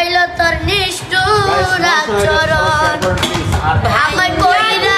বুঝাইল তোর নিষ্ঠুর আচরণ আমায় কইরা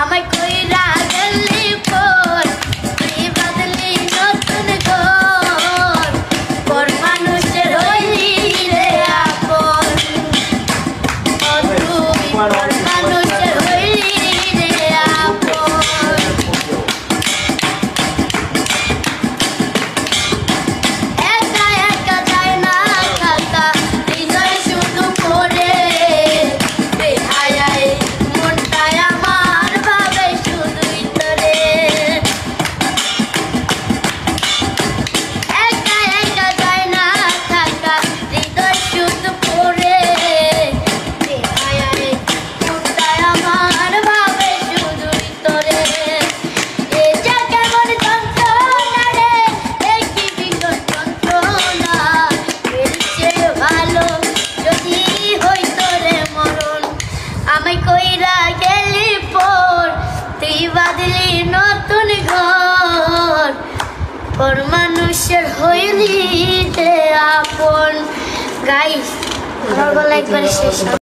আমায় কইরা গেলি পর তুই বাদলি নতুন ঘর পর মানুষের হইলি রে আপন তুই পর মানুষের হইলি রে আপন একা একা যায় না থাকা হৃদয় শুধু পড়ে বেহায়ায় মনটায় আমার আমায় কইরা গেলি পর তুই বাদলি নতুন ঘর পর মানুষের হইলি রে আপন গাইস আমার গলা একবার শেষ